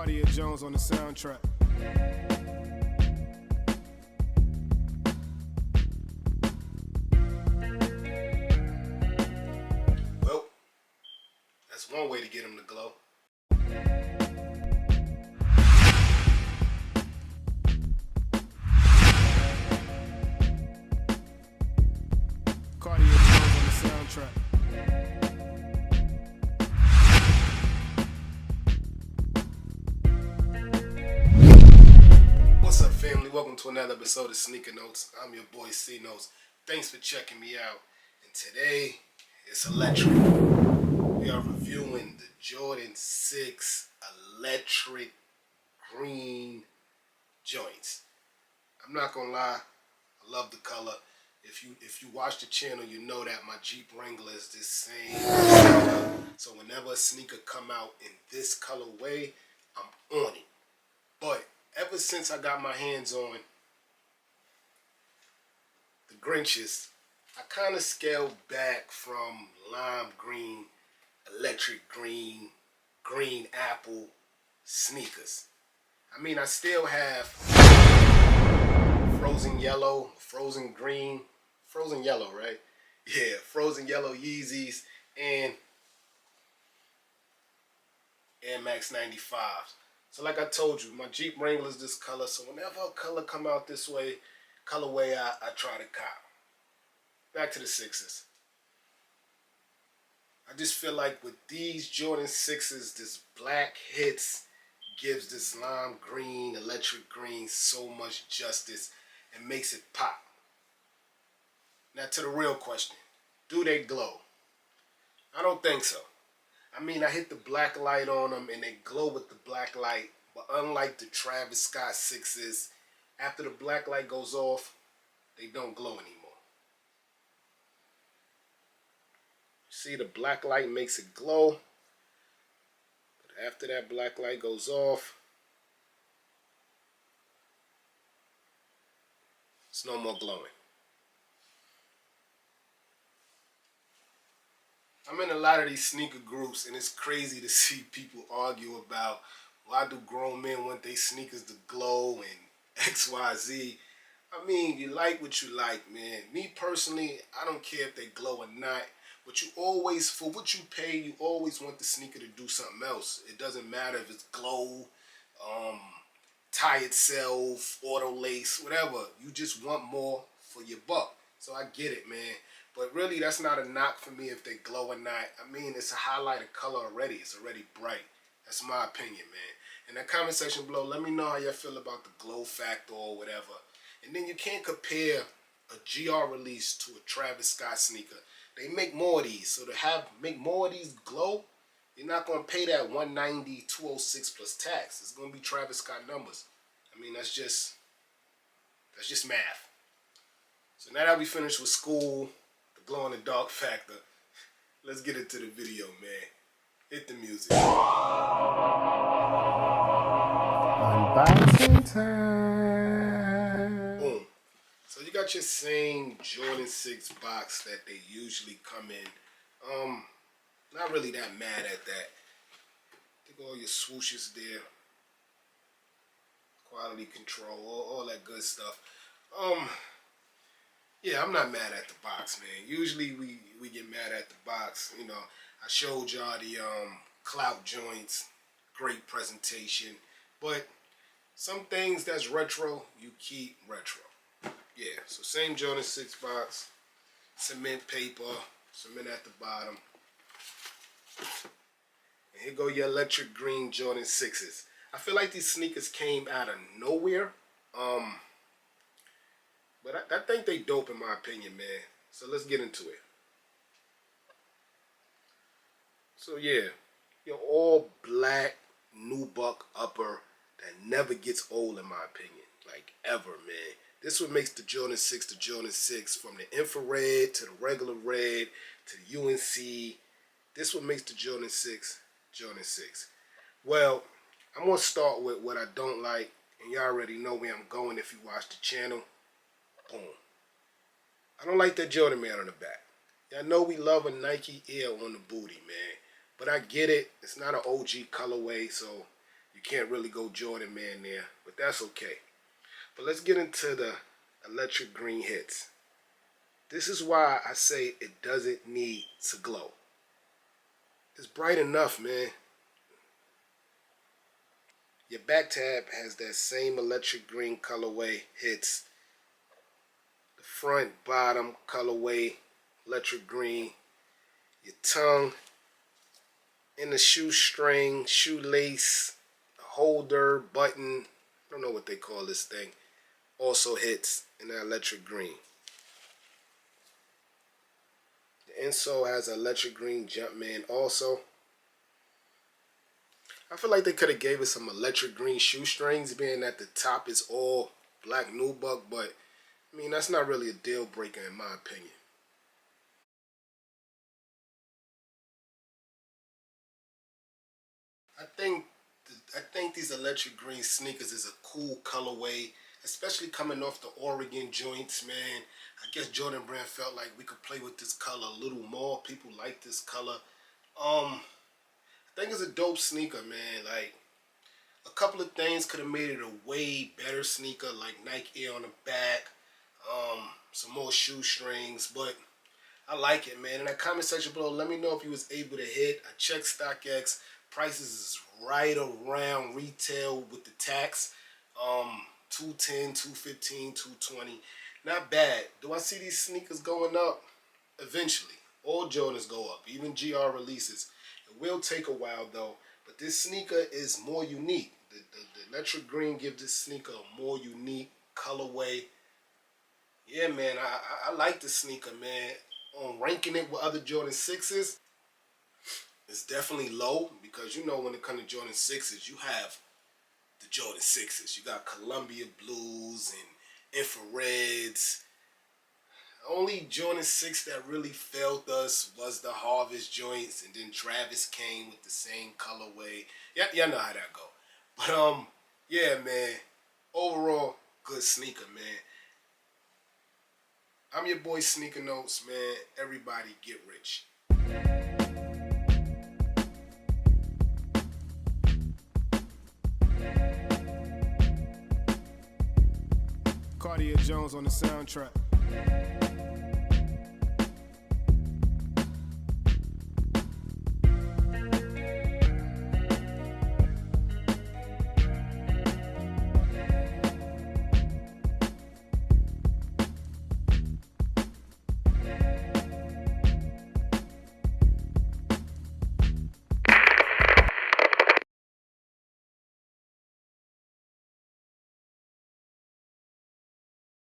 Cartier Jones on the soundtrack. Well, that's one way to get them to glow. Cartier Jones on the soundtrack. What's up, family? Welcome to another episode of Sneaker Notes. I'm your boy C Notes. Thanks for checking me out. And today, it's electric. We are reviewing the Jordan 6 electric green joints. I'm not gonna lie, I love the color. If you watch the channel, you know that my Jeep Wrangler is this same color. So whenever a sneaker come out in this colorway, I'm on it. But ever since I got my hands on the Grinches, I kind of scaled back from lime green, electric green, green apple sneakers. I mean, I still have frozen yellow, frozen green, frozen yellow, right? Yeah, frozen yellow Yeezys and Air Max 95s. So like I told you, my Jeep Wrangler is this color. So whenever a color come out this way, colorway, I try to cop. Back to the 6s. I just feel like with these Jordan 6s, this black hits gives this lime green, electric green so much justice and makes it pop. Now to the real question, do they glow? I don't think so. I mean, I hit the black light on them and they glow with the black light, but unlike the Travis Scott 6s, after the black light goes off, they don't glow anymore. See, the black light makes it glow, but after that black light goes off, it's no more glowing. I'm in a lot of these sneaker groups, and it's crazy to see people argue about why do grown men want their sneakers to glow and X, Y, Z. I mean, you like what you like, man. Me personally, I don't care if they glow or not. But you always, for what you pay, you always want the sneaker to do something else. It doesn't matter if it's glow, tie itself, auto lace, whatever. You just want more for your buck. So I get it, man. But really, that's not a knock for me if they glow or not. I mean, it's a highlighted color already. It's already bright. That's my opinion, man. In the comment section below, let me know how y'all feel about the glow factor or whatever. And then you can't compare a GR release to a Travis Scott sneaker. They make more of these. So to make more of these glow, you're not going to pay that $190, $206 plus tax. It's going to be Travis Scott numbers. I mean, that's just math. So now that we finished with school, glow in the dark factor, let's get into the video, man. Hit the music. Unboxing time. Boom. So you got your same Jordan 6 box that they usually come in. Not really that mad at that. I think all your swooshes there. Quality control, all that good stuff. Yeah, I'm not mad at the box, man. Usually we get mad at the box. You know, I showed y'all the clout joints, great presentation. But some things that's retro, you keep retro. Yeah, so same Jordan 6 box, cement paper, cement at the bottom. And here go your electric green Jordan 6s. I feel like these sneakers came out of nowhere. But I think they dope in my opinion, man. So let's get into it. So yeah, your all black nubuck upper that never gets old in my opinion. Like ever, man. This what makes the Jordan 6 the Jordan 6, from the infrared to the regular red to the UNC. This what makes the Jordan 6 Jordan 6. Well, I'm going to start with what I don't like, and you already know where I'm going if you watch the channel. Boom. I don't like that Jordan man on the back. Y'all know we love a Nike Air on the booty, man. But I get it. It's not an OG colorway, so You can't really go Jordan man there, but that's okay. But let's get into the electric green hits. This is why I say it doesn't need to glow. It's bright enough, man. Your back tab has that same electric green colorway hits. The front, bottom colorway, electric green. Your tongue, in the shoestring, shoelace, holder, button, I don't know what they call this thing, also hits in that electric green. The insole has an electric green Jumpman also. I feel like they could have gave us some electric green shoestrings, being that the top is all black nubuck, but I mean, that's not really a deal breaker in my opinion. I think these electric green sneakers is a cool colorway, especially coming off the Oregon joints, man. I guess Jordan Brand felt like we could play with this color a little more. People like this color. I think it's a dope sneaker, man. Like, a couple of things could have made it a way better sneaker, like Nike Air on the back, some more shoestrings, but I like it, man. In that comment section below, let me know if you was able to hit. I checked StockX. Prices is right around retail with the tax. 210, 215, 220. Not bad. Do I see these sneakers going up? Eventually. All Jordans go up. Even GR releases. It will take a while though. But this sneaker is more unique. The electric green gives this sneaker a more unique colorway. Yeah, man. I like this sneaker, man. On ranking it with other Jordan 6s, it's definitely low because you know when it comes to Jordan 6s, you have the Jordan 6s. You got Columbia Blues and Infrareds. Only Jordan 6 that really failed us was the Harvest joints, and then Travis came with the same colorway. Yeah, y'all know how that go. But yeah, man. Overall, good sneaker, man. I'm your boy Sneaker Notes, man. Everybody get rich. Cartier Jones on the soundtrack.